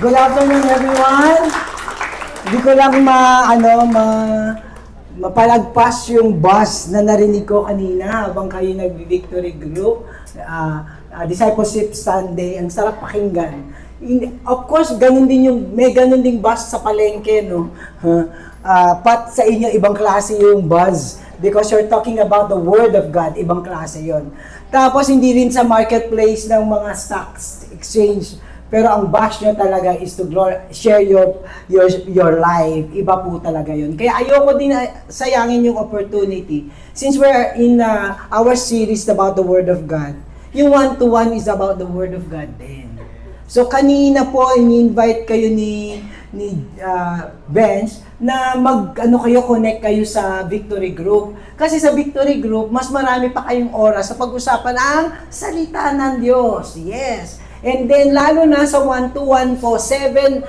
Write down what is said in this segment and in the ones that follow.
Good afternoon, everyone. Hindi ko lang mapalagpas yung buzz na narinig ko kanina habang kayo nag-victory group, Discipleship Sunday. Ang sarap pakinggan. Of course, may ganun ding buzz sa palengke, no? Pat sa inyo, ibang klase yung buzz. Because you're talking about the Word of God, ibang klase yon. Tapos, hindi rin sa marketplace ng mga stocks exchange. Pero ang bash nyo talaga is to share your life. Iba po talaga yun. Kaya ayoko din sayangin yung opportunity. Since we're in our series about the Word of God, yung one-to-one is about the Word of God din. So kanina po, in-invite kayo ni Benz na connect kayo sa Victory Group. Kasi sa Victory Group, mas marami pa kayong oras sa pag-usapan ang salita ng Diyos. Yes. And then, lalo na sa one-to-one po, 7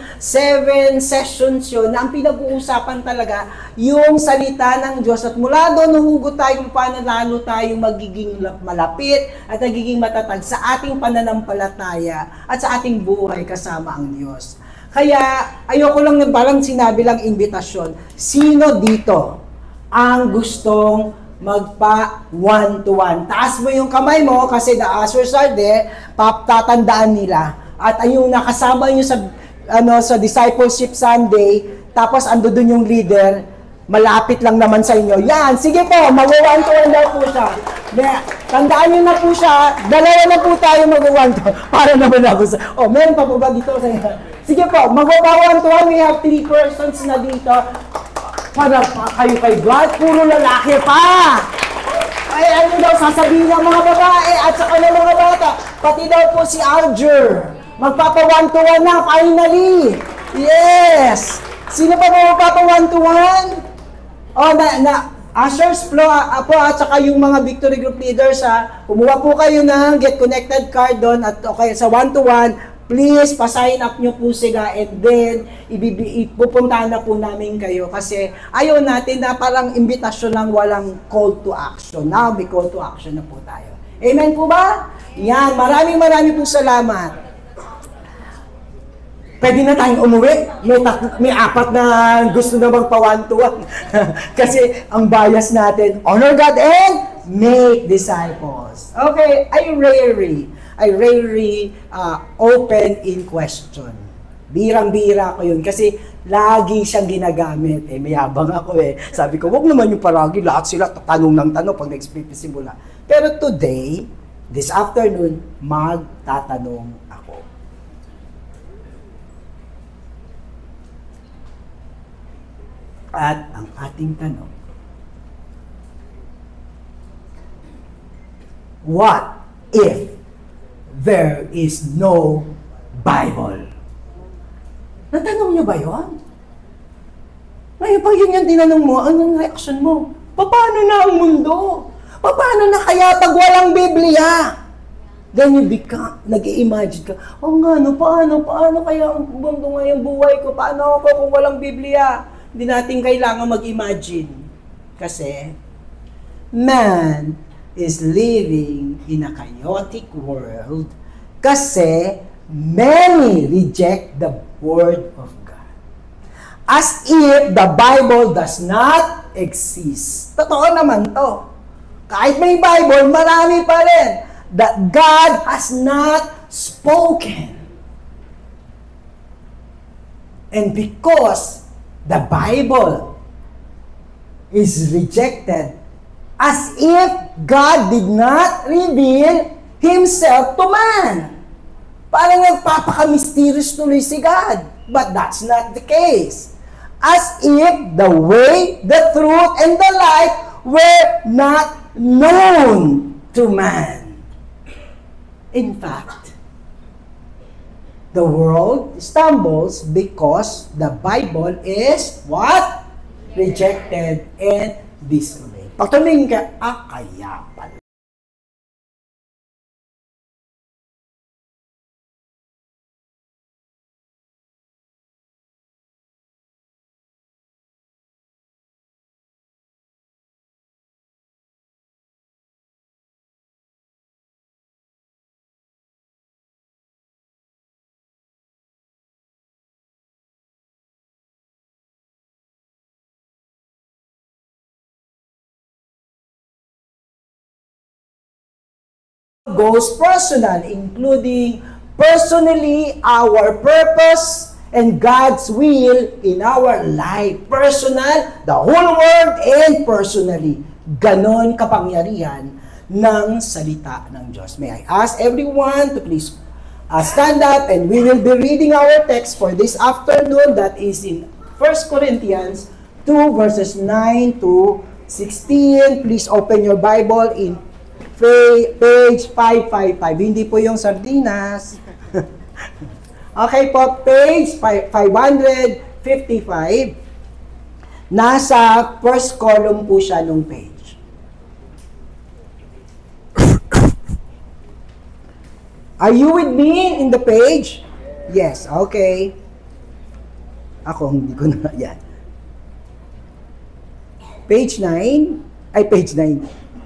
sessions yun, na ang pinag-uusapan talaga, yung salita ng Diyos. At mula doon, nahugot tayo kung paano lalo tayong magiging malapit at nagiging matatag sa ating pananampalataya at sa ating buhay kasama ang Diyos. Kaya, ayoko lang na parang sinabi lang imbitasyon. Sino dito ang gustong magpa one-to-one? Taas mo yung kamay mo kasi the answers are there, tatandaan nila. At yung nakasama nyo sa Discipleship Sunday, tapos ando dun yung leader, malapit lang naman sa inyo. Yan, sige po, mag-one-to-one daw po siya. Tandaan nyo na po siya, dalawa na po tayo mag-one-to-one. Para naman ako meron pa po ba dito? Sige po, mag-one-to-one, we have 3 persons na dito. Para kayo kay God, puro lalaki pa. Ay, ano daw sasabihin ng mga babae at saka ng mga bata. Pati daw po si Alger. Magpapa-one-to-one na, finally. Yes. Sino pa magpapa-one-to-one? Ushers po at saka yung mga Victory Group leaders, kumuha po kayo ng Get Connected card doon at okay, sa one-to-one, please, pa-sign up nyo po sila and then, ipupuntahan na po namin kayo kasi ayaw natin na parang imbitasyon lang walang call to action. Now, may call to action na po tayo. Amen po ba? Yan, maraming po salamat. Pwede na tayong umuwi. May 4 na gusto na magpa-one-to-one. Kasi ang bias natin, honor God and make disciples. Okay, I rarely open in question. Birang-bira ko yun kasi lagi siyang ginagamit. Mayabang ako Sabi ko, wag naman yung paragi, lahat sila tanong ng tanong pag nag-explain simula. Pero today, this afternoon, magtatanong ako. At ang ating tanong, what if there is no Bible? Natanong niyo ba yun? Ngayon, pag yun yung tinanong mo, anong reaction mo? Paano na ang mundo? Paano na kaya pag walang Biblia? Then you nag-i-imagine ka, paano kaya ang mundo ngayong buhay ko? Paano ako kung walang Biblia? Hindi natin kailangan mag-imagine. Kasi, man is living in a chaotic world kasi many reject the Word of God. As if the Bible does not exist. Totoo naman to. Kahit may Bible, marami pa rin that God has not spoken. And because the Bible is rejected, as if God did not reveal Himself to man. Parang nagpapaka-mysterious tuloy si God. But that's not the case. As if the way, the truth, and the life were not known to man. In fact, the world stumbles because the Bible is what? Rejected and disobeyed. Pagtuloy ka, kaya pala. goes personal, including personally our purpose and God's will in our life. Personal, the whole world, and personally. Ganon kapangyarihan ng salita ng Diyos. May I ask everyone to please stand up, and we will be reading our text for this afternoon that is in 1 Corinthians 2 verses 9 to 16. Please open your Bible in page 555. Hindi po yung sardinas. Okay po, page 555. Nasa first column po siya nung page. Are you with me in the page? Yes, okay. Ako, hindi ko na, yan. Page 9,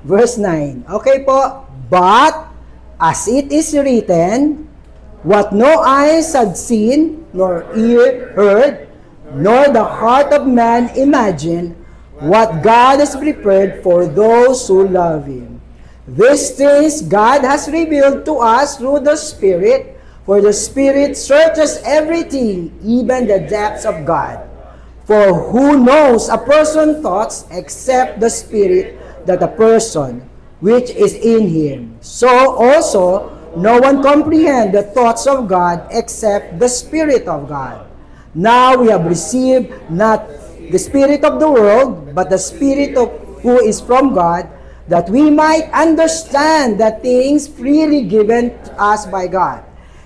verse 9. Okay po, but as it is written, what no eyes had seen, nor ear heard, nor the heart of man imagined, what God has prepared for those who love Him. These things God has revealed to us through the Spirit, for the Spirit searches everything, even the depths of God. For who knows a person's thoughts except the Spirit that a person which is in him? So also, no one comprehends the thoughts of God except the Spirit of God. Now we have received not the spirit of the world, but the Spirit of who is from God, that we might understand the things freely given to us by God.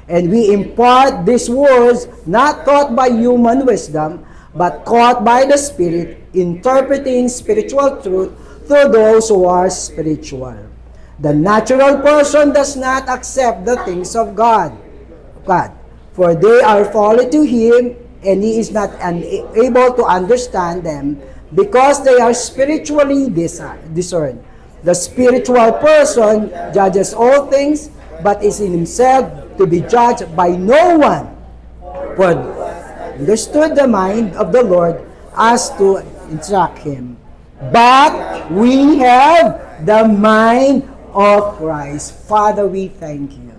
And we impart these words not taught by human wisdom, but taught by the Spirit, interpreting spiritual truth to those who are spiritual. The natural person does not accept the things of God, for they are folly to him, and he is not able to understand them, because they are spiritually discerned. The spiritual person judges all things, but is in himself to be judged by no one. For understood the mind of the Lord as to instruct him. But we have the mind of Christ. Father, we thank you.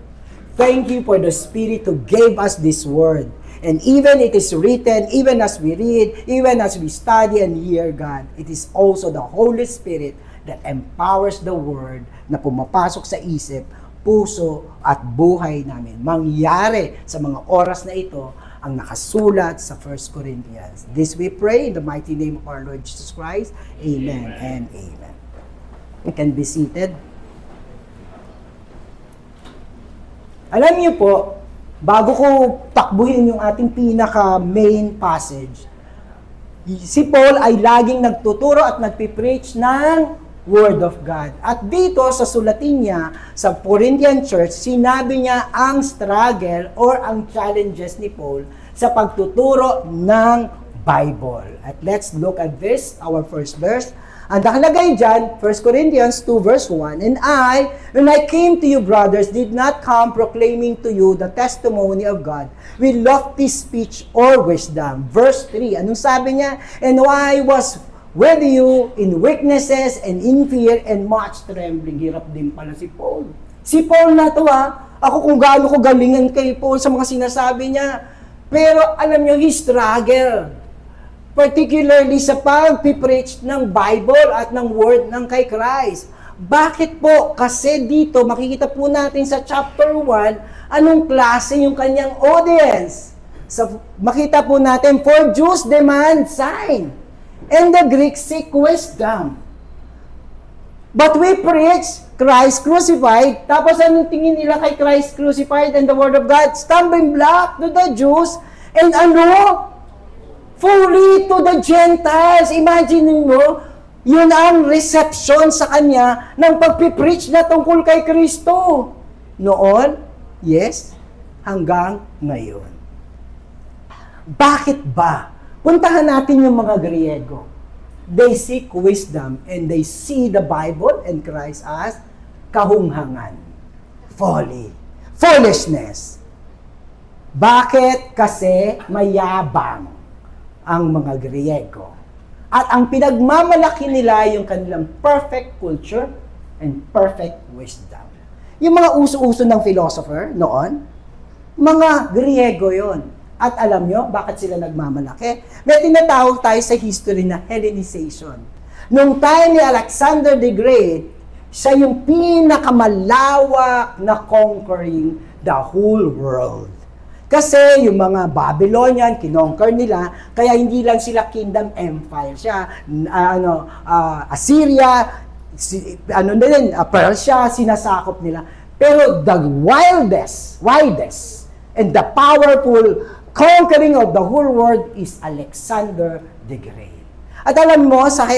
Thank you for the Spirit who gave us this word. And even it is written, even as we read, even as we study and hear God, it is also the Holy Spirit that empowers the word na pumapasok sa isip, puso at buhay namin. Mangyari sa mga oras na ito ang nakasulat sa 1 Corinthians. This we pray in the mighty name of our Lord Jesus Christ. Amen and amen. You can be seated. Alam niyo po, bago ko takbuhin yung ating pinaka-main passage, si Paul ay laging nagtuturo at nagpipreach ng Word of God. At dito sa sulatin niya sa Corinthian Church, sinabi niya ang struggle or ang challenges ni Paul sa pagtuturo ng Bible. At let's look at this, our first verse. Ang nakalagay dyan, 1 Corinthians 2 verse 1, And I, when I came to you, brothers, did not come proclaiming to you the testimony of God with lofty speech or wisdom. Verse 3, anong sabi niya? And I was with you in weaknesses and in fear and much trembling. Hirap din pala si Paul. Si Paul na to ako kung gaano ko galingan kay Paul sa mga sinasabi niya. Pero alam niyo, he struggled. Particularly sa pag-preach ng Bible at ng Word ng kay Christ. Bakit po? Kasi dito, makikita po natin sa chapter 1, anong klase yung kanyang audience. Makita po natin, for Jews demand sign, and the Greeks seek wisdom. But we preach Christ crucified, tapos anong tingin nila kay Christ crucified and the Word of God? Stumbling block to the Jews, and fully to the Gentiles. Imagine mo, yun ang reception sa kanya ng pagpipreach na tungkol kay Kristo. Noon, yes, hanggang ngayon. Bakit ba? Puntahan natin yung mga Griego. They seek wisdom and they see the Bible and Christ as kahunghangan, folly, foolishness. Bakit? Kasi mayabang ang mga Griego. At ang pinagmamalaki nila yung kanilang perfect culture and perfect wisdom. Yung mga uso-uso ng philosopher noon, mga Griego yon. At alam nyo, bakit sila nagmamalaki? May tinatawag tayo sa history na Hellenization. Nung time ni Alexander the Great, siya yung pinakamalawak na conquering the whole world. Kasi yung mga Babylonian, kinonquer nila, kaya hindi lang sila kingdom empire. Siya, Assyria, Persia, sinasakop nila. Pero the widest, and the powerful conquering of the whole world is Alexander the Great. At alam mo, sa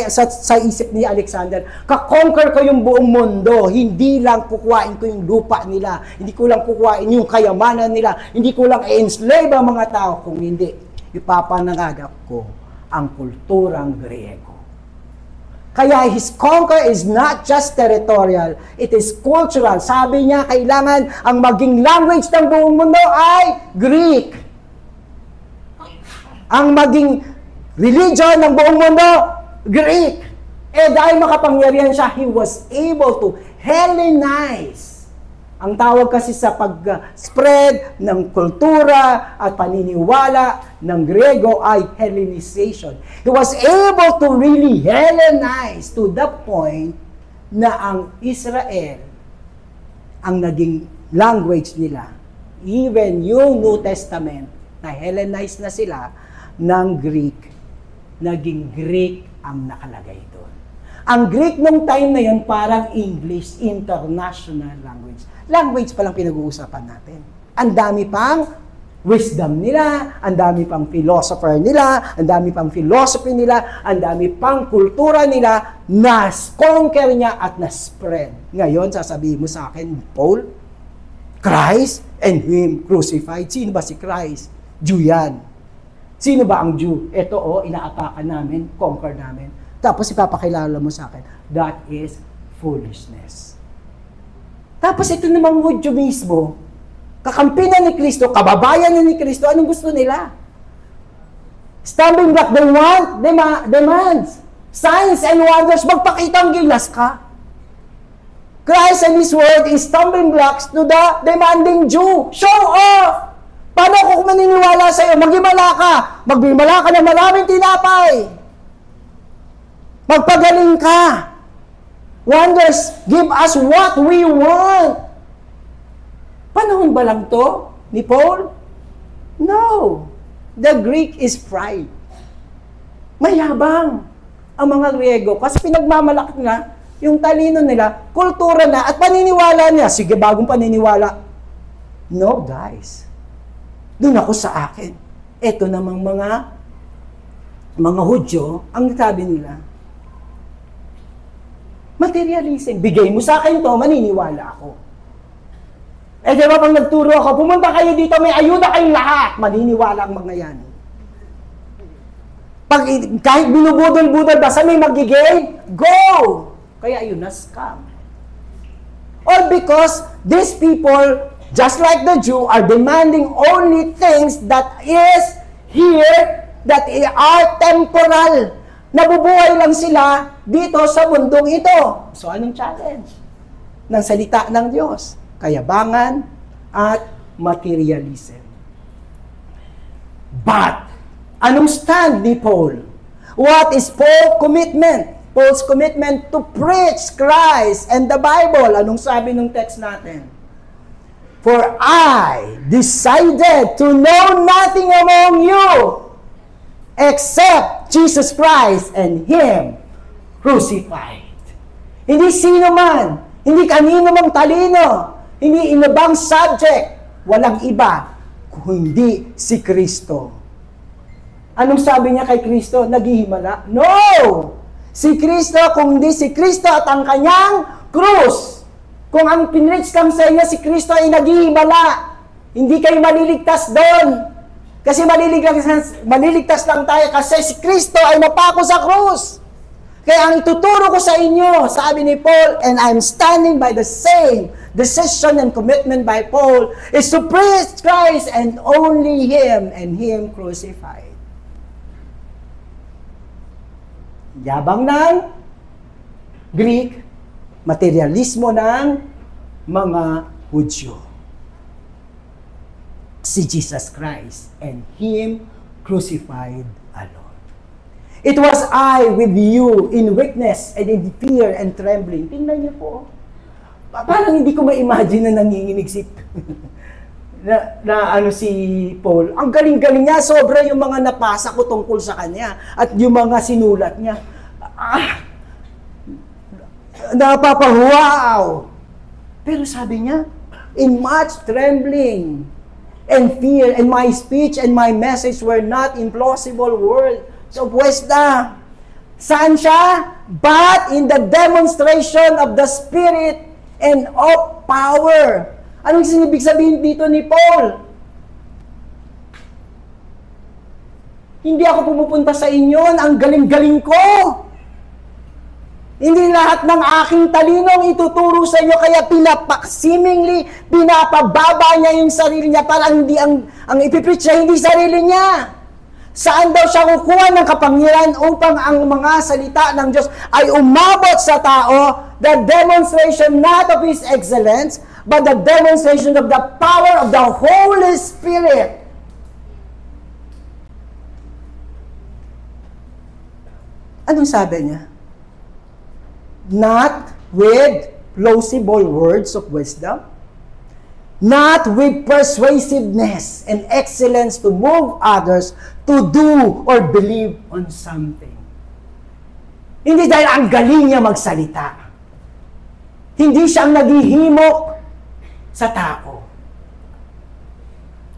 isip ni Alexander, kakonquer ko yung buong mundo, hindi lang kukuhain ko yung lupa nila, hindi ko lang kukuhain yung kayamanan nila, hindi ko lang i-enslave ang mga tao, kung hindi, ipapanangagap ko ang kulturang Griego. Kaya his conquer is not just territorial, it is cultural. Sabi niya, kailangan ang maging language ng buong mundo ay Greek. Ang maging religion ng buong mundo, Greek. Dahil makapangyarihan siya, he was able to Hellenize. Ang tawag kasi sa pag-spread ng kultura at paniniwala ng Griego ay Hellenization. He was able to really Hellenize to the point na ang Israel ang naging language nila. Even yung New Testament, na Hellenize na sila, ng Greek, naging Greek ang nakalagay doon. Ang Greek nung time na yun, parang English, international language. Language pa lang pinag-uusapan natin. Ang dami pang wisdom nila, ang dami pang philosopher nila, ang dami pang philosophy nila, ang dami pang kultura nila, na conquer niya at na-spread. Ngayon, sasabihin mo sa akin, Paul, Christ and Him crucified. Sino ba si Christ? Jew yan. Sino ba ang Jew? Ito, inaatakan namin, conquer namin. Tapos ipapakilala mo sa akin, that is foolishness. Tapos ito namang Hudyo mismo, kakampi na ni Kristo, kababayan na ni Kristo, anong gusto nila? Stumbling block, they want, demands, signs and wonders, magpakita ang gilas ka. Christ and His Word is stumbling blocks to the demanding Jew. Show off! Paano kung maniniwala sa iyo? Magbimala ka ng maraming tinapay. Magpagaling ka. Wonders, give us what we want. Panahon ba lang to ni Paul? No. The Greek is pride. Mayabang ang mga Griego kasi pinagmamalaki na yung talino nila, kultura na, at paniniwala niya. Sige, bagong paniniwala. No, guys. Doon ako sa akin. Ito namang mga Hudyo, ang sabi nila, materialism. Bigay mo sa akin to, maniniwala ako. Di ba pag nagturo ako, pumunta kayo dito, may ayuda kayong lahat. Maniniwala ang mga yan. Kahit binubudol-budol, basta may magiging, go! Kaya yun, na-scam. All because these people, just like the Jew, are demanding only things that is here, that are temporal. Nabubuhay lang sila dito sa mundong ito. So, anong challenge? Ng salita ng Diyos. Kayabangan at materialism. But, anong stand ni Paul? What is Paul's commitment? Paul's commitment to preach Christ and the Bible. Anong sabi ng text natin? For I decided to know nothing among you except Jesus Christ and Him crucified. Hindi sino man, hindi kanino mang talino, hindi inabang subject, walang iba, kundi si Kristo. Anong sabi niya kay Kristo? Naghihimala? No! Si Kristo, kung hindi si Kristo at ang kanyang krus. Kung ang pinreach lang sa inyo, si Kristo ay naghihimala. Hindi kayo maliligtas doon. Kasi maliligtas lang tayo kasi si Kristo ay napako sa krus. Kaya ang ituturo ko sa inyo, sabi ni Paul, and I'm standing by the same decision and commitment by Paul, is to preach Christ and only Him and Him crucified. Yabang ng Greek, materialismo ng mga Hudyo. Si Jesus Christ and Him crucified alone. It was I with you in weakness and in fear and trembling. Tingnan niyo po. Parang hindi ko ma-imagine na nanginginig si si Paul. Ang galing-galing niya, sobra yung mga napasa ko tungkol sa kanya at yung mga sinulat niya. Napapahuwaw. Pero sabi niya, in much trembling and fear, and my speech and my message were not in plausible words of wisdom. Saan siya? But in the demonstration of the Spirit and of power. Anong sinibig sabihin dito ni Paul? Hindi ako pumupunta sa inyo, ang galing-galing ko. Hindi lahat ng aking talinong ituturo sa inyo, kaya seemingly pinapababa niya yung sarili niya, parang hindi ang ipipreach niya, hindi sarili niya. Saan daw siya kukuha ng kapangyarihan upang ang mga salita ng Diyos ay umabot sa tao, the demonstration not of His excellence, but the demonstration of the power of the Holy Spirit. Anong sabi niya? Not with plausible words of wisdom, not with persuasiveness and excellence to move others to do or believe on something. Hindi dahil ang galing niya magsalita. Hindi siya ang naghihimok sa tao.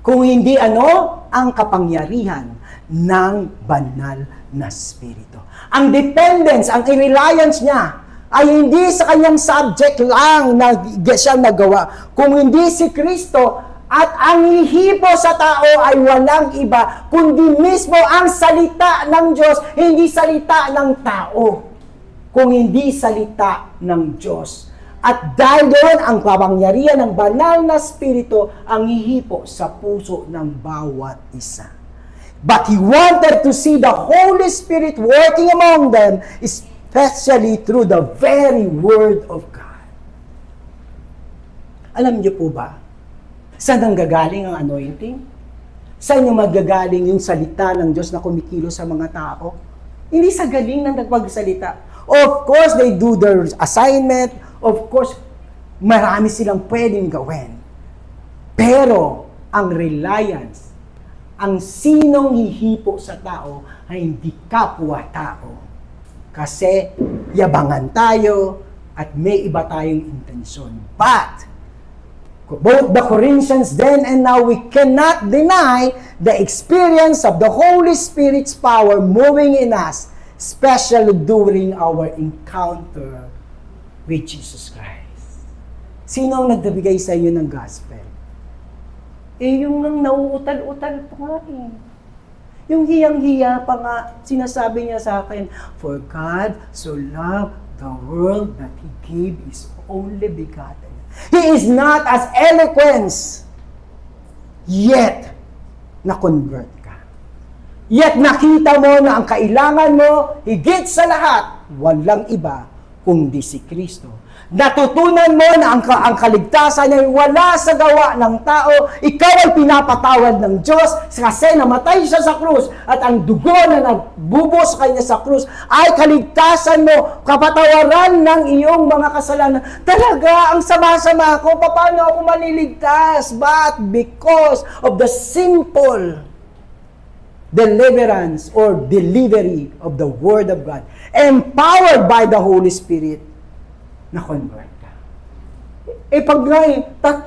Kung hindi ang kapangyarihan ng banal na Espiritu. Ang dependence, ang reliance niya, ay hindi sa kanyang subject lang na siya nagawa. Kung hindi si Kristo at ang hihipo sa tao ay walang iba, kundi mismo ang salita ng Diyos, hindi salita ng tao. Kung hindi salita ng Diyos. At dahil doon, ang kapangyarihan ng banal na Espiritu ang hihipo sa puso ng bawat isa. But He wanted to see the Holy Spirit working among them, especially through the very Word of God. Alam niyo po ba, saan nanggagaling ang anointing? Saan yung magagaling yung salita ng Diyos na kumikilo sa mga tao? Hindi sa galing ng nagpagsalita. Of course, they do their assignment. Of course, marami silang pwedeng gawin. Pero, ang reliance, ang sinong hihipo sa tao ay hindi kapwa-tao. Kasi yabangan tayo at may iba tayong intensyon. But, both the Corinthians then and now, we cannot deny the experience of the Holy Spirit's power moving in us, especially during our encounter with Jesus Christ. Sino ang nagbigay sa iyo ng gospel? Yung nang nauutal-utal pa nga eh. Yung hiyang-hiya pa nga, sinasabi niya sa akin, for God so loved the world that He gave His only begotten. He is not as eloquent, yet na-convert ka. Yet nakita mo na ang kailangan mo, higit sa lahat, walang iba kundi si Kristo. Natutunan mo na ang kaligtasan ay wala sa gawa ng tao. Ikaw ay pinapatawad ng Diyos kasi namatay siya sa krus at ang dugo na nagbubos kanya sa krus ay kaligtasan mo, kapatawaran ng iyong mga kasalanan. Talaga, ang sama-sama ko, paano ako maliligtas? But because of the simple deliverance or delivery of the Word of God, empowered by the Holy Spirit, na-convert ka. Pag nga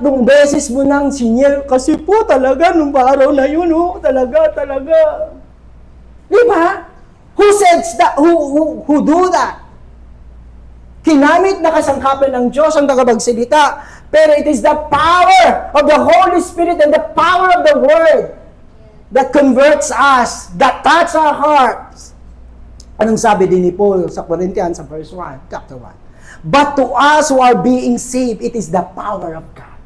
3 beses mo nang sinyer, kasi po talaga, nung araw na yun, talaga. Di ba? Who says that? Who do that? Kinamit na kasangkapan ng Diyos ang tagapagsalita, pero it is the power of the Holy Spirit and the power of the Word that converts us, that touch our hearts. Anong sabi din ni Paul sa Corinthians, sa verse 1, chapter 1? But to us who are being saved, it is the power of God.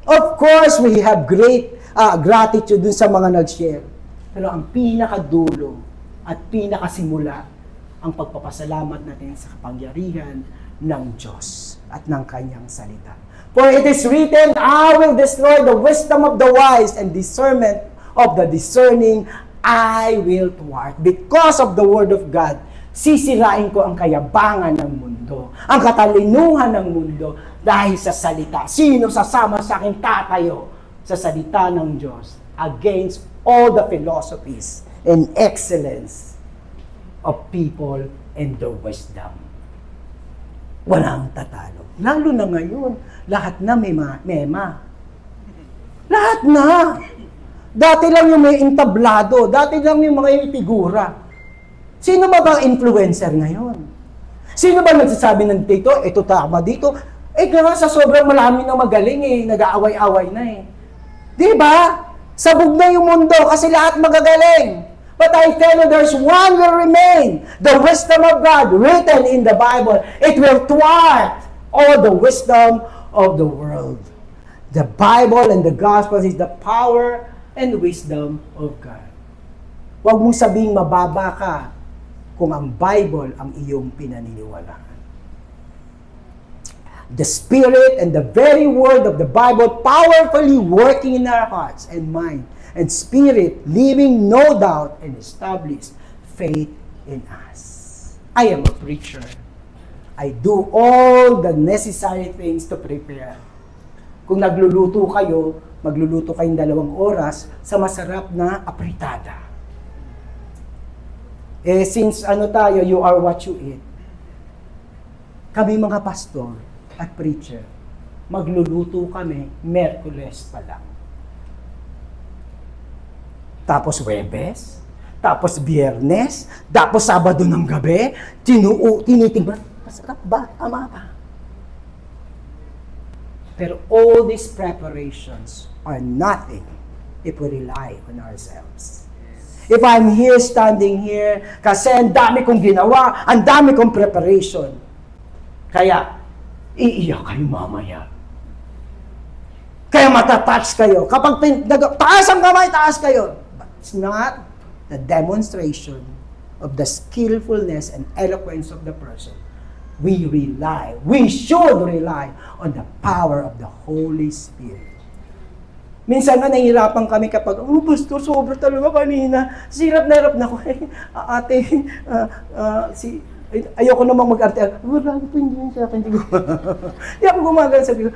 Of course, we have great gratitude dun sa mga nag-share. Pero ang pinakadulo at pinakasimula, ang pagpapasalamat natin sa kapangyarihan ng Diyos at ng kanyang salita. For it is written, I will destroy the wisdom of the wise and discernment of the discerning I will thwart. Because of the word of God, sisirain ko ang kayabangan ng mundo, ang katalinuhan ng mundo dahil sa salita. Sino sasama sa akin tatayo sa salita ng Diyos against all the philosophies and excellence of people and their wisdom? Walang tatalo. Lalo na ngayon, lahat na may mema. Lahat na. Dati lang yung may entablado, dati lang yung mga figura. Sino ba bang influencer ngayon? Sino ba nagsasabi ng dito, ito tama dito? Eh kaya sa sobrang marami na magaling eh, nag-aaway-away na eh. Di ba? Sabog na yung mundo kasi lahat magagaling. But I tell you, there's one will remain. The wisdom of God written in the Bible. It will thwart all the wisdom of the world. The Bible and the Gospel is the power and wisdom of God. Huwag mong sabihing mababa ka kung ang Bible ang iyong pinaniniwalaan. The Spirit and the very word of the Bible powerfully working in our hearts and mind and spirit, leaving no doubt and establish faith in us. I am a preacher. I do all the necessary things to prepare. Kung nagluluto kayo, magluluto kayong 2 oras sa masarap na apritada. Eh, since tayo, you are what you eat. Kami mga pastor at preacher, magluluto kami Miyerkules pa lang. Tapos Huwebes, tapos Biyernes, tapos Sabado ng gabi, tinitingnan, masarap ba? Tama ba? Pero all these preparations are nothing if we rely on ourselves. If I'm here, standing here, kasi ang dami kong ginawa, ang dami kong preparation. Kaya, iiyak kayo mamaya. Kaya matatouch kayo. Kapag taas ang kamay, taas kayo. But it's not the demonstration of the skillfulness and eloquence of the person. We should rely on the power of the Holy Spirit. Minsan nga nahihirapan kami kapag, pastor, sobra talaga kanina. Hirap na hirap na ako. Ate, ayoko namang mag-arte. Wala po hindi sa akin. Hindi ako gumagana, sabi ko,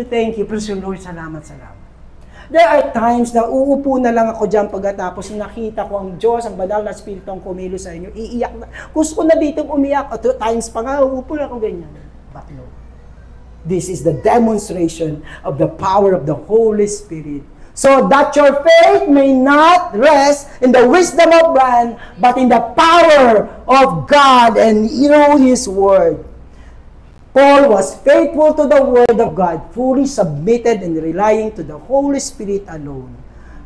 thank you. Praise the Lord, salamat. There are times na uupo na lang ako dyan pagkatapos nakita ko ang Diyos, ang banal na Espiritu ang kumilo sa inyo, iiyak na. Gusto ko na dito umiyak. At times pa nga, uupo na ako ganyan. But no. This is the demonstration of the power of the Holy Spirit. So that your faith may not rest in the wisdom of man, but in the power of God and His Word. Paul was faithful to the Word of God, fully submitted and relying to the Holy Spirit alone.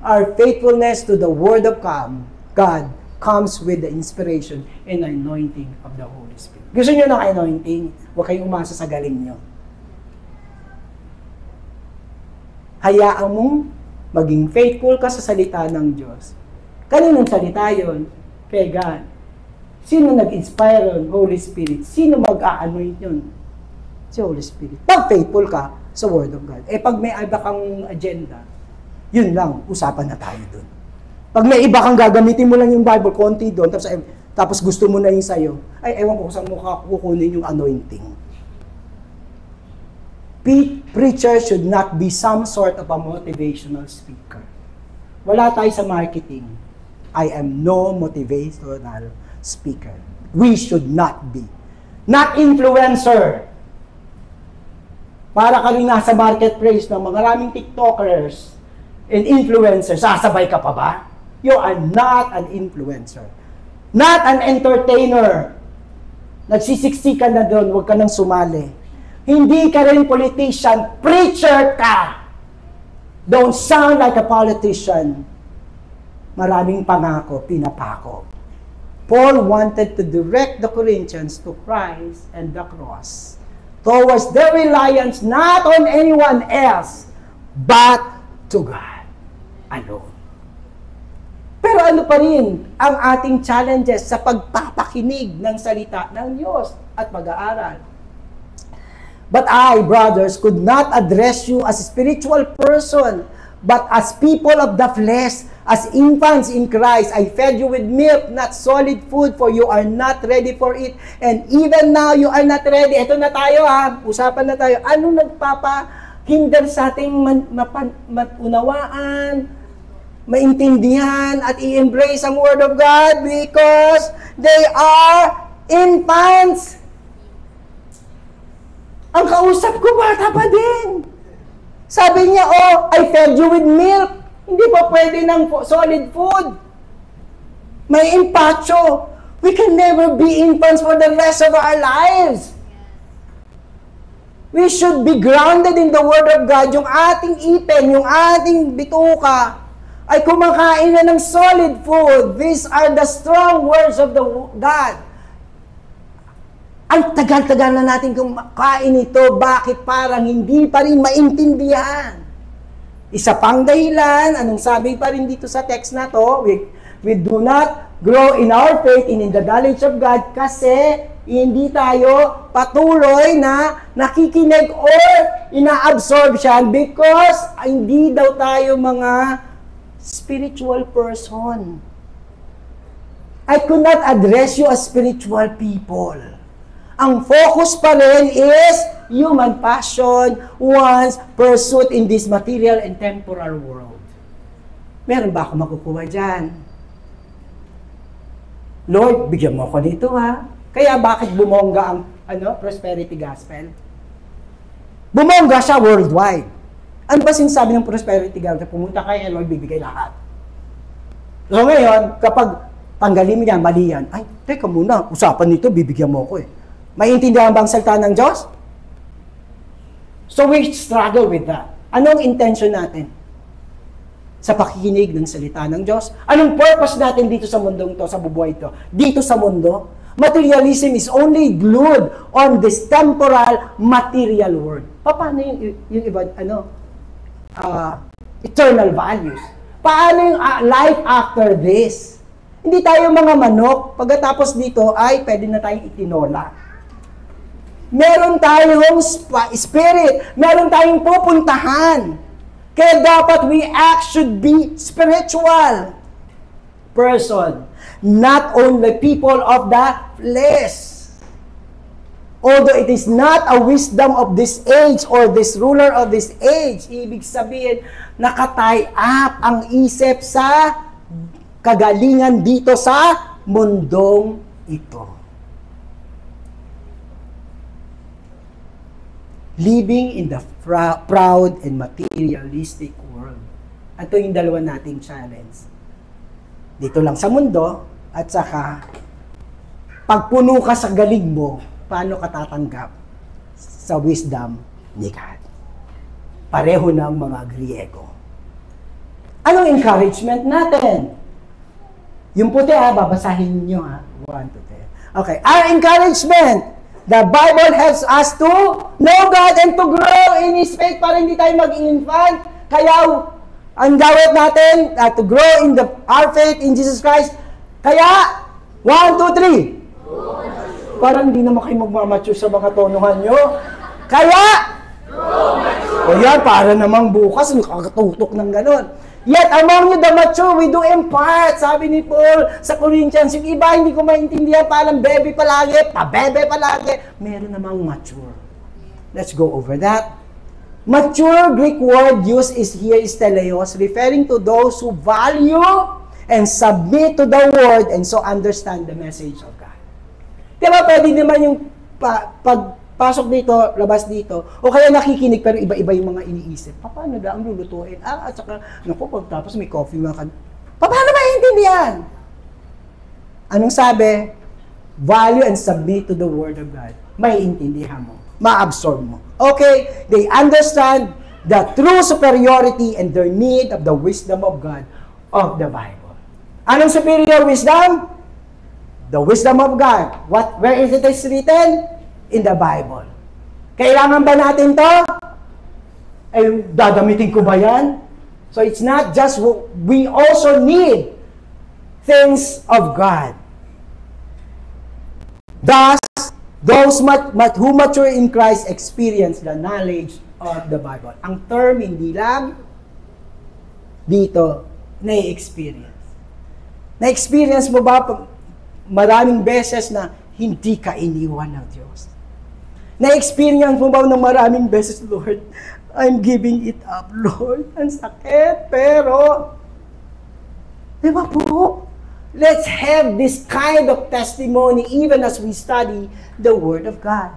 Our faithfulness to the Word of God comes with the inspiration and anointing of the Holy Spirit. Gusto nyo ng anointing? Huwag kayong umasa sa galing nyo. Hayaan mong maging faithful ka sa salita ng Diyos. Kaninong salita yun? Kay God. Sino nag-inspire yun? Holy Spirit. Sino mag-a-anoint yun? Si Holy Spirit. Pag faithful ka sa Word of God. Pag may iba kang agenda, yun lang, usapan na tayo dun. Pag may iba kang gagamitin mo lang yung Bible, konti dun, tapos gusto mo na yung sayo, ewan ko saan mo kukunin yung anointing. Preacher should not be some sort of a motivational speaker. Wala tayo sa marketing. I am no motivational speaker. We should not be. Not influencer. Para ka rin nasa marketplace ng maraming TikTokers and influencers. Sasabay ka pa ba? You are not an influencer. Not an entertainer. Nagsisiksikan na doon, huwag ka nang sumali. Hindi ka rin politician, preacher ka. Don't sound like a politician. Maraming pangako, pinapako. Paul wanted to direct the Corinthians to Christ and the cross, towards their reliance not on anyone else, but to God alone. Pero ano pa rin ang ating challenges sa pagpapakinig ng salita ng Diyos at pag-aaral? But I, brothers, could not address you as a spiritual person, but as people of the flesh, as infants in Christ. I fed you with milk, not solid food, for you are not ready for it. And even now, you are not ready. Ito na tayo ha, usapan na tayo. Ano nagpapahinder sa ating maunawaan, maintindihan, at i-embrace ang Word of God? Because they are infants. Ang kausap ko, bata pa din. Sabi niya, oh, I fed you with milk. Hindi pa pwede ng solid food. May impacho. We can never be infants for the rest of our lives. We should be grounded in the Word of God. Yung ating ipin, yung ating bituka, ay kumakain na ng solid food. These are the strong words of the God. Ang tagal-tagal na natin kumakain ito, bakit parang hindi pa rin maintindihan? Isa pang dahilan, anong sabi pa rin dito sa text na to, we do not grow in our faith and in the knowledge of God kasi hindi tayo patuloy na nakikinig or ina-absorb siya because hindi daw tayo mga spiritual person. I could not address you as spiritual people. Ang focus pa rin is human passion, one's pursuit in this material and temporal world. Meron ba ako makukuha dyan? Lord, bigyan mo ako nito ha. Kaya bakit bumongga ang prosperity gospel? Bumongga siya worldwide. Ano ba sinasabi ng prosperity gospel? Pumunta kayo, Lord, bibigay lahat. So ngayon, kapag tanggalin mo yan, mali yan. Ay, teka muna, usapan nito, bibigyan mo ako eh. Maintindihan ba ang salita ng Diyos? So we struggle with that. Anong intention natin sa pakikinig ng salita ng Diyos? Anong purpose natin dito sa mundong to, sa bubuhay to? Dito sa mundo, materialism is only glued on this temporal material world. Paano yung iba, eternal values? Paano yung life after this? Hindi tayo mga manok, pagkatapos dito ay pwede na tayong itinola. Meron tayong spirit. Meron tayong pupuntahan. Kaya dapat we should be spiritual person. Not only people of the flesh. Although it is not a wisdom of this age or this ruler of this age, ibig sabihin, nakatie up ang isip sa kagalingan dito sa mundong ito. Living in the proud and materialistic world. Ito yung dalawa nating challenge. Dito lang sa mundo, at saka, pagpuno ka sa galing mo, paano ka tatanggap sa wisdom ni God? Pareho ng mga Griego. Anong encouragement natin? Yung puti babasahin nyo 1 to 10. Okay, our encouragement. The Bible helps us to know God and to grow in His faith para hindi tayo mag-infant. Kaya, ang gawin natin, to grow in our faith in Jesus Christ. Kaya, 1, 2, 3. Parang hindi naman kayo magmamature sa mga tonuhan nyo. Kaya, o yan, para namang bukas, nakakatutok ng ganon. Yet among you the mature, we do impart. Sabi ni Paul sa Corinthians, yung iba hindi ko maintindihan, parang bebe palagi, pabebe palagi. Meron namang mature. Let's go over that. Mature Greek word used here is teleos, referring to those who value and submit to the word and so understand the message of God. Diba pwede naman yung pagpasok dito, labas dito, o kaya nakikinig pero iba-iba yung mga iniisip. Paano da ang lulutuin? At saka, pagtapos may coffee mga paano maintindihan? Anong sabi? Value and submit to the word of God. May intindihan mo. Ma-absorb mo. Okay? They understand the true superiority and their need of the wisdom of God of the Bible. Anong superior wisdom? The wisdom of God. Where is it written? In the Bible. Kailangan ba natin to? Ay, dadamitin ko ba yan? So it's not just, we also need things of God. Thus, Those who mature in Christ experience the knowledge of the Bible. Ang term, hindi lang dito, na-experience. Na-experience mo ba maraming beses na hindi ka iniwan ng Diyos? Na-experience mo ba ng maraming beses, Lord, I'm giving it up, Lord. Ang sakit, pero, di ba po? Let's have this kind of testimony even as we study the Word of God.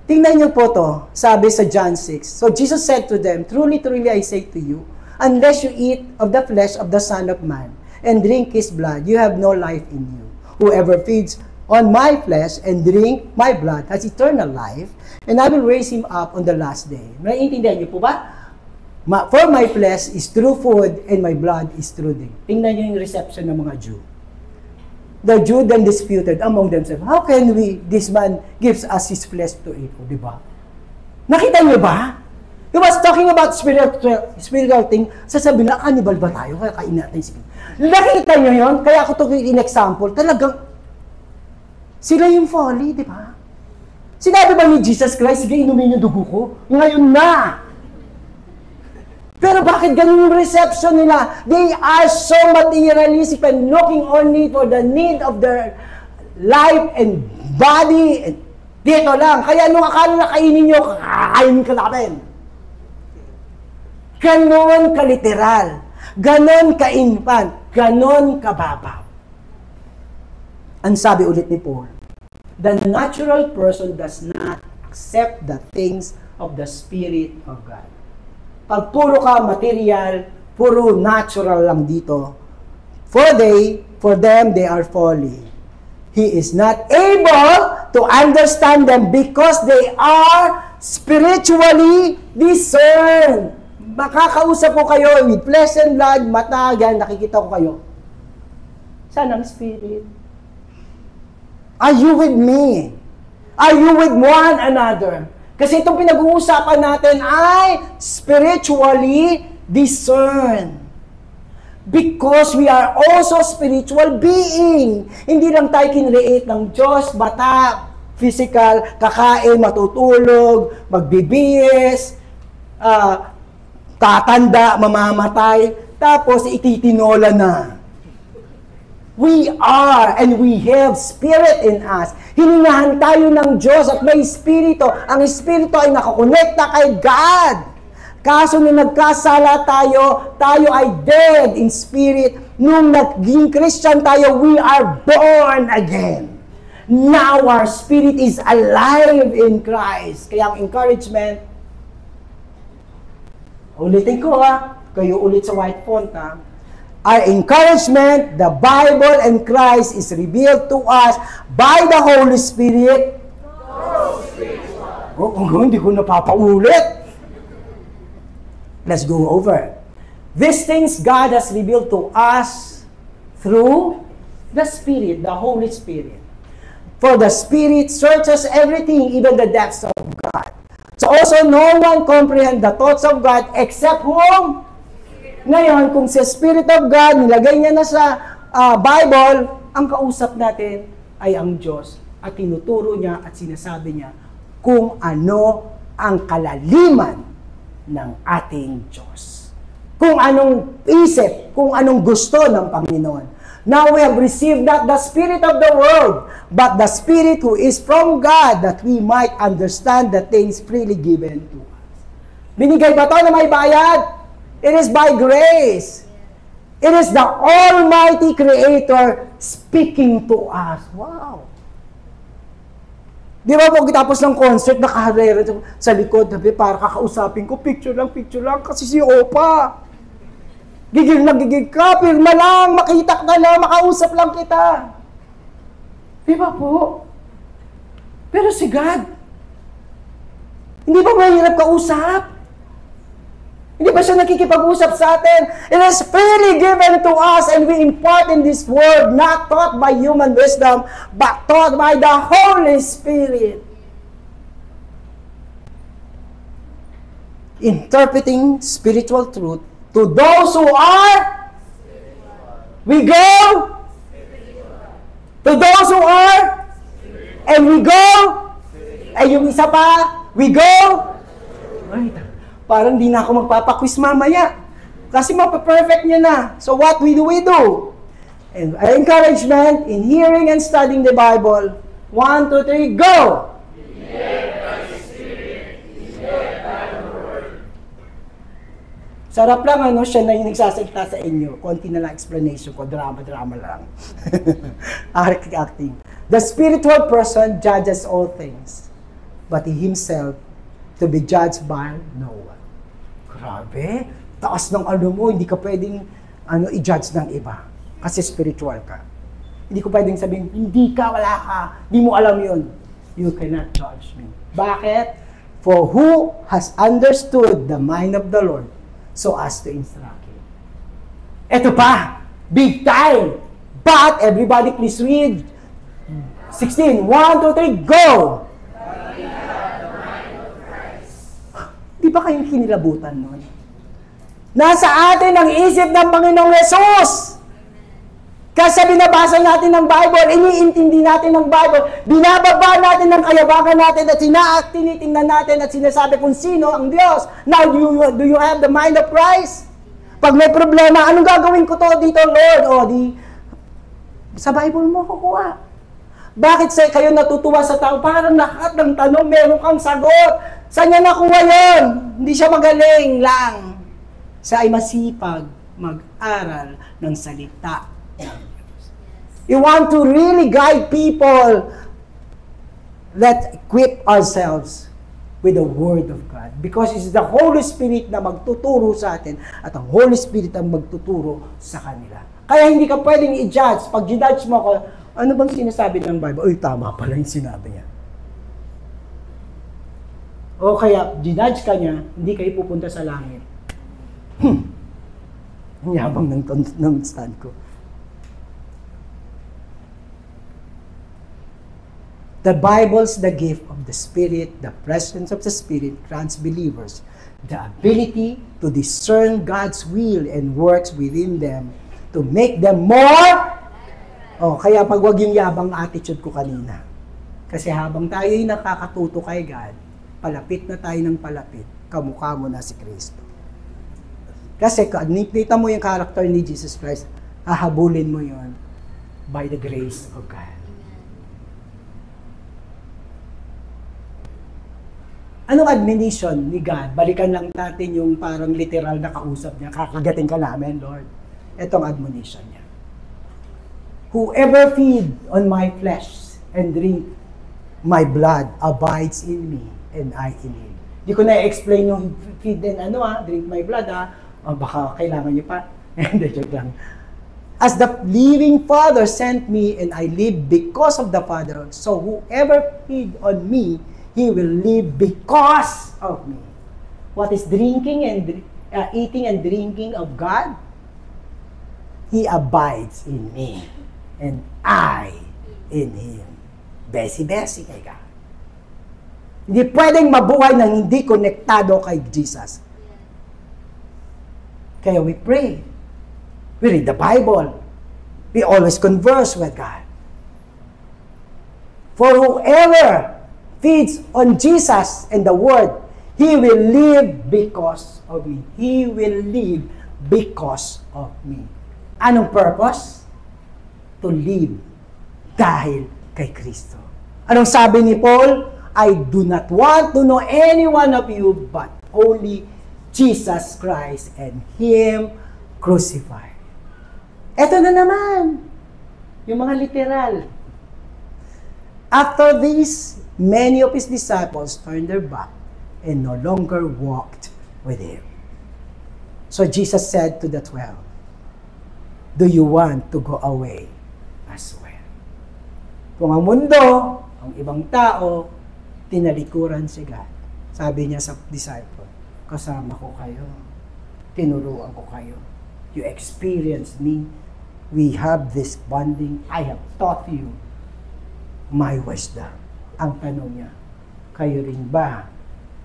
Tingnan niyo po to, sabi sa John 6. So Jesus said to them, truly, truly, I say to you, unless you eat of the flesh of the Son of Man and drink His blood, you have no life in you. Whoever feeds on my flesh and drink my blood has eternal life, and I will raise him up on the last day. Naiintindihan niyo po ba? For my flesh is true food, and my blood is true drink. Tingnan niyo yung reception ng mga Jew. The Jew then disputed among themselves, how can this man gives us his flesh to eat? O, diba? Nakita niyo ba? He was talking about spiritual thing. Sasabihin na, cannibal ba tayo? Kaya kain natin spiritual. Nakita niyo yun? Kaya ako ito in-example. Talagang, sila yung folly, di ba? Sinabi ba ni Jesus Christ, sige, inumin yung dugo ko? Ngayon na! Pero bakit ganun yung reception nila? They are so materialistic and looking only for the need of their life and body. And dito lang. Kaya nung akala na kainin nyo, kakainin ka namin. Ganon ka-literal. Ganon ka-infant. Ganon ka-babaw. Ang sabi ulit ni Paul, the natural person does not accept the things of the Spirit of God. Pag puro ka material, puro natural lang dito, for them, they are folly. He is not able to understand them because they are spiritually discerned. Makakausap ko kayo with flesh and blood, mata, yan, nakikita ko kayo. Saan ang Spirit? Are you with me? Are you with one another? Kasi itong pinag-uusapan natin ay spiritually discerned. Because we are also spiritual being. Hindi lang tayo kinreate ng Diyos, bata, physical, kakain, matutulog, magbibihis, tatanda, mamamatay, tapos ititinola na. We are and we have Spirit in us. Hiningahan tayo ng Diyos at may Espiritu. Ang Espiritu ay nakakonekta kay God. Kaso nung nagkasala tayo, tayo ay dead in spirit. Nung naging Christian tayo, we are born again. Now our spirit is alive in Christ. Kaya ang encouragement, ulitin ko kayo ulit sa white font Our encouragement, the Bible and Christ is revealed to us by the Holy Spirit. Hindi ko napapaulit. Let's go over. These things God has revealed to us through the Spirit, the Holy Spirit. For the Spirit searches everything, even the depths of God. So also no one comprehends the thoughts of God except whom? Ngayon, kung sa Spirit of God, nilagay niya na sa Bible, ang kausap natin ay ang Diyos. At tinuturo niya at sinasabi niya kung ano ang kalaliman ng ating Diyos. Kung anong isip, kung anong gusto ng Panginoon. Now we have received not the spirit of the world, but the Spirit who is from God, that we might understand the things freely given to us. Binigay ba ito na may bayad? It is by grace. It is the Almighty Creator speaking to us. Wow! Di ba pag tapos ng concert, nakaharera sa likod, para kakausapin ko, picture lang, kasi si Opa. Gigil na gigil ka, pirma lang, makita ka na, makausap lang kita. Di ba po? Pero si God, hindi ba mahirap kausap? Hindi ba siya nakikipag-usap sa atin? It is freely given to us and we impart in this world, not taught by human wisdom, but taught by the Holy Spirit. Interpreting spiritual truth to those who are, we go, to those who are, And we go. Ay, yung isa pa, we go. Ay, parang di na ako magpapaquiz mamaya. Kasi mapaperfect niya na. So what we do? And our encouragement in hearing and studying the Bible. 1, 2, 3, go! Sarap lang, siya na yung nagsasalita sa inyo. Konti na lang explanation ko, drama lang. Acting. The spiritual person judges all things, but he himself to be judged by no one. Grabe, taas ng mo, hindi ka pwedeng i-judge ng iba. Kasi spiritual ka. Hindi ko pwedeng sabihin, hindi ka, wala ka, hindi mo alam yun. You cannot judge me. Bakit? For who has understood the mind of the Lord, so as to instruct him. Ito pa, big time. But, everybody please read. 16, 1, 2, 3, go! Di ba kayong kinilabutan nun? Nasa atin ang isip ng Panginoong Yesus. Kasi binabasa natin ng Bible, iniintindi natin ng Bible, binababa natin ng kayabangan natin at tinitingnan natin at sinasabi kung sino ang Diyos. Now, do you have the mind of Christ? Pag may problema, anong gagawin ko to dito, Lord? Sa Bible mo kukuha. Bakit kayo natutuwa sa tao? Parang lahat ng tanong, meron kang sagot. Saan niya nakuha yun? Hindi siya magaling lang. Siya ay masipag mag-aral ng salita. You want to really guide people. Let's equip ourselves with the Word of God. Because it's the Holy Spirit na magtuturo sa atin at ang Holy Spirit ang magtuturo sa kanila. Kaya hindi ka pwedeng i-judge. Pag i-judge mo ako, ano bang sinasabi ng Bible? Uy, tama pala yung sinabi niya. O kaya, ginudge ka niya, hindi kayo pupunta sa langit. Ang yabang ng stand ko. The Bible's the gift of the Spirit, the presence of the Spirit grants believers the ability to discern God's will and works within them to make them more. Kaya pag wag yung yabang attitude ko kanina. Kasi habang tayo'y nakakatuto kay God, palapit na tayo ng palapit, kamukha mo na si Kristo. Kasi kung nakita mo yung character ni Jesus Christ, hahabulin mo yon by the grace of God. Anong admonition ni God? Balikan lang natin yung parang literal na kausap niya. Kakagatin ka namin, Lord. Itong admonition niya. Whoever feed on my flesh and drink my blood abides in me and I in him. Di ko na-explain yung feed and drink my blood baka kailangan niyo pa. Hindi, joke lang. As the living Father sent me and I live because of the Father, so whoever feed on me, he will live because of me. What is drinking and eating and drinking of God? He abides in me, and I in Him. Besi-besi kay God. Hindi pwedeng mabuhay nang hindi konektado kay Jesus. Kaya we pray. We read the Bible. We always converse with God. For whoever feeds on Jesus and the Word, he will live because of me. He will live because of me. Anong purpose? To live dahil kay Kristo. Anong sabi ni Paul? I do not want to know any one of you but only Jesus Christ and Him crucified. Eto na naman, yung mga literal. After this, many of His disciples turned their back and no longer walked with Him. So Jesus said to the 12, do you want to go away as well? Kung ang mundo, ang ibang tao, tinalikuran si God. Sabi niya sa disciple, kasama ko kayo. Tinuruan ko kayo. You experienced me. We have this bonding. I have taught you my wisdom. Ang tanong niya, kayo rin ba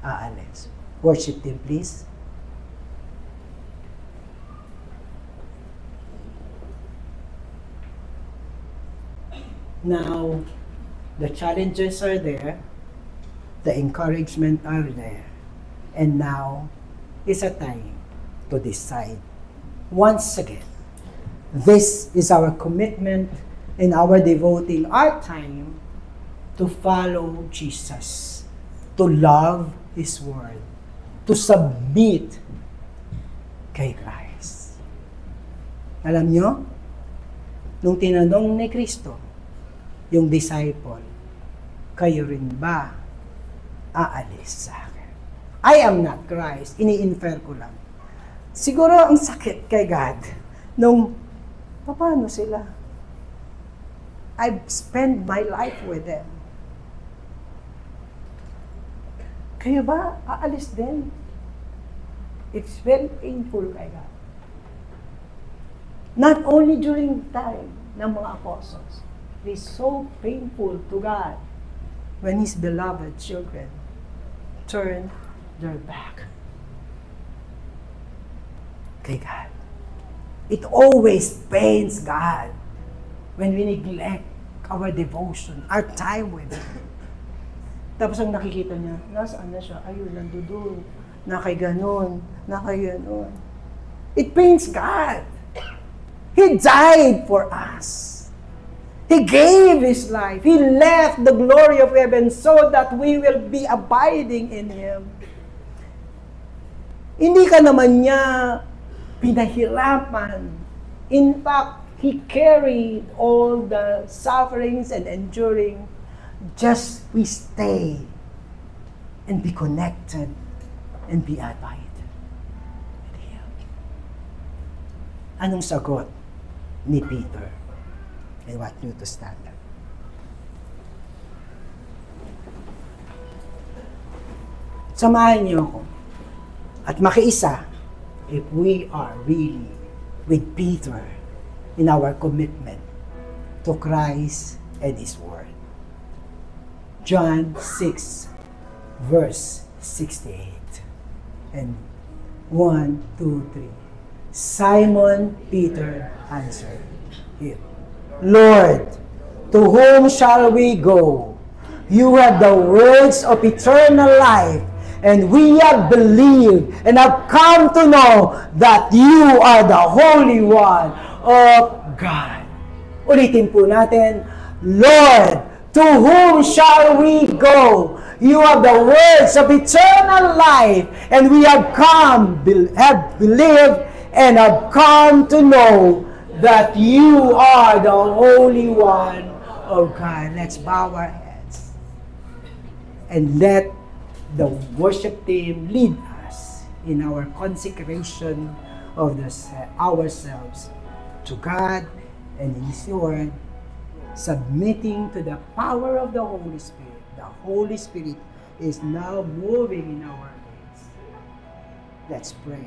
aalis? Worship Him, please. Now, The challenges are there. The encouragement are there. And now is a time to decide. Once again, this is our commitment in our devoting our time to follow Jesus, to love His Word, to submit kay Christ. Alam nyo, nung tinanong ni Kristo, yung disciple, kayo rin ba aalis sa akin? I am not Christ. Ini-infer ko lang. Siguro ang sakit kay God nung, paano sila? I've spent my life with them. Kayo ba aalis din? It's very painful kay God. Not only during the time ng mga apostles, it is so painful to God when His beloved children turn their back kay God. It always pains God when we neglect our devotion, our time with Him. Tapos ang nakikita niya, nasaan na siya? Ayun, nandudun. Nakaganon. Nakaganon. It pains God. He died for us. He gave His life. He left the glory of heaven so that we will be abiding in Him. Hindi ka naman niya pinahirapan. In fact, He carried all the sufferings and enduring. Just we stay and be connected and be abide with Him. Anong sagot ni Peter? I want you to stand up. Samahan niyo ako at makiisa if we are really with Peter in our commitment to Christ and His Word. John 6, verse 68. And 1, 2, 3. Simon Peter answered Him, Lord, to whom shall we go? You have the words of eternal life, and we have believed and have come to know that you are the Holy One of God. Ulitin po natin, Lord, to whom shall we go? You have the words of eternal life, and we have believed and have come to know that you are the Holy One of God. Let's bow our heads and let the worship team lead us in our consecration of ourselves to God and in His Word, submitting to the power of the Holy Spirit. The Holy Spirit is now moving in our midst. Let's pray.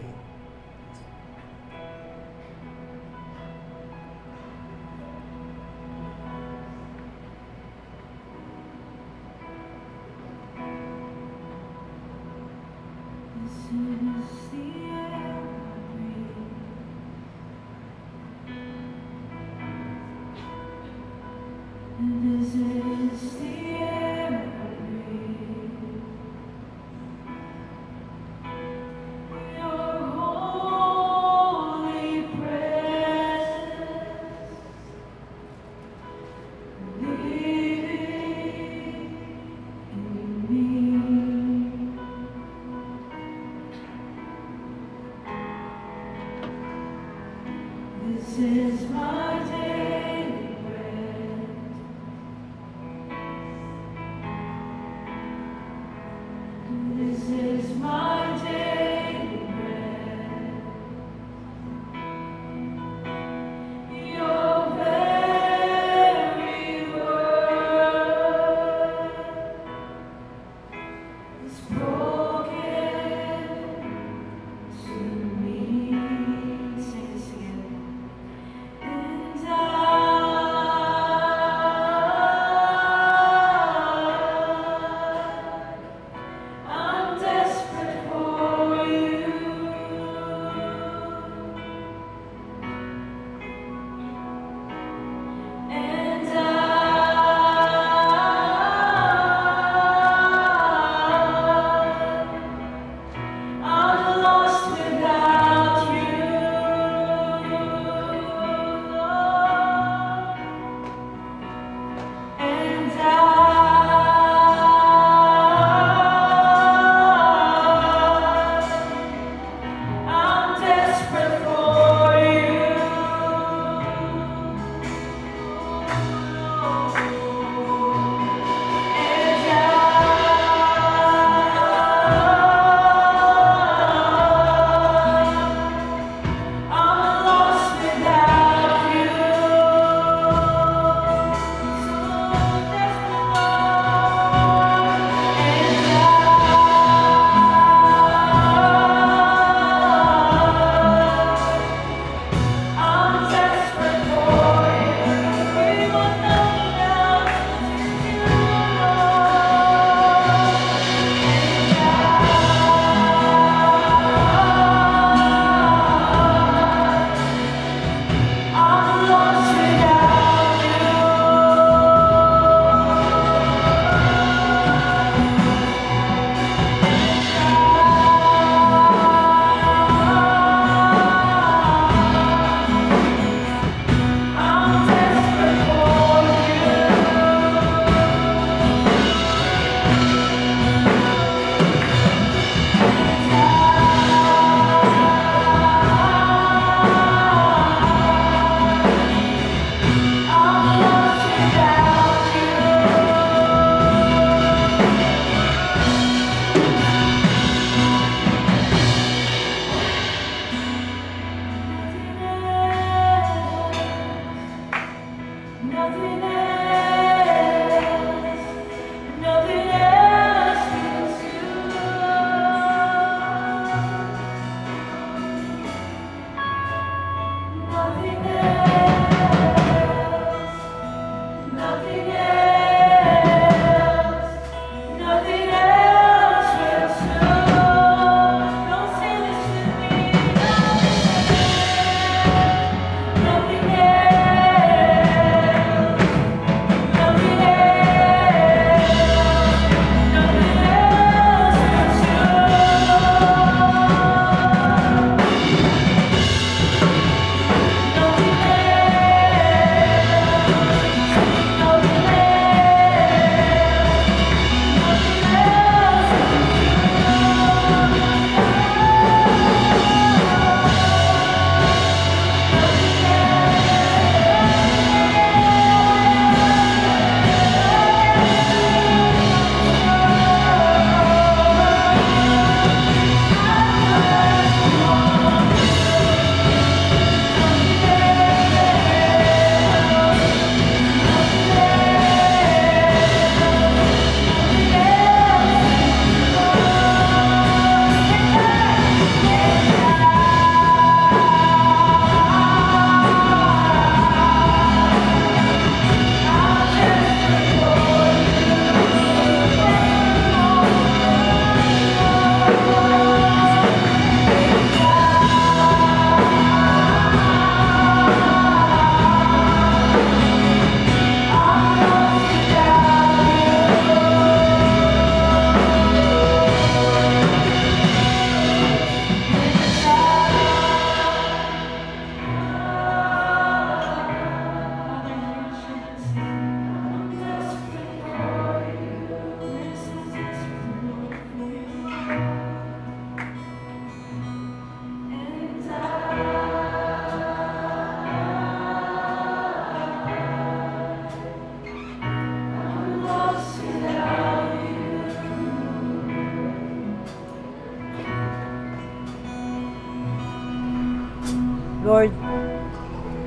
Lord,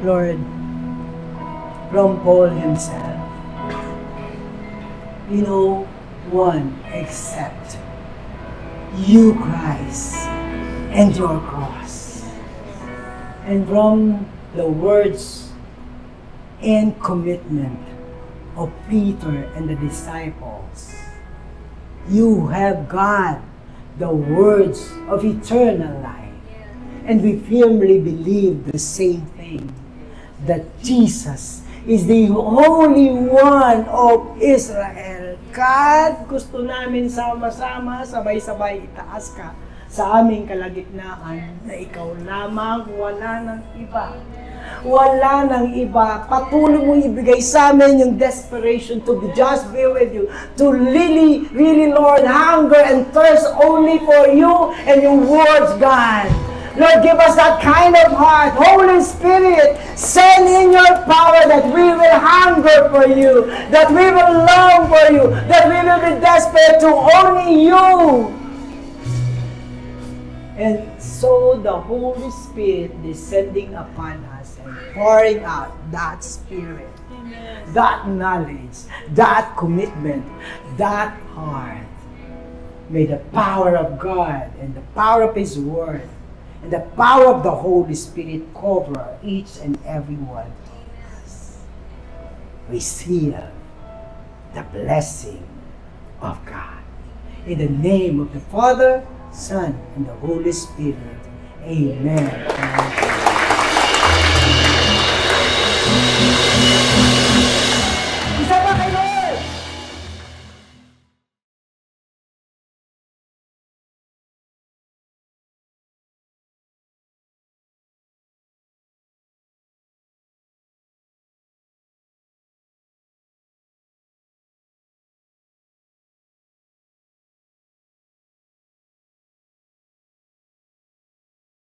Lord, from Paul himself, no one except you, Christ, and your cross. And from the words and commitment of Peter and the disciples, you have got the words of eternal life. And we firmly believe the same thing, that Jesus is the Holy One of Israel. God, gusto namin sama-sama, sabay-sabay itaas ka sa aming kalagitnaan na ikaw lamang, wala nang iba. Wala nang iba. Patuloy mo ibigay sa amin yung desperation to just be with you. To really, really, Lord, hunger and thirst only for you and your words, God. Lord, give us that kind of heart. Holy Spirit, send in your power that we will hunger for you, that we will long for you, that we will be desperate to only you. And so the Holy Spirit descending upon us and pouring out that Spirit, that knowledge, that commitment, that heart. May the power of God and the power of His Word and the power of the Holy Spirit cover each and every one of us. Receive the blessing of God. In the name of the Father, Son, and the Holy Spirit. Amen. Amen.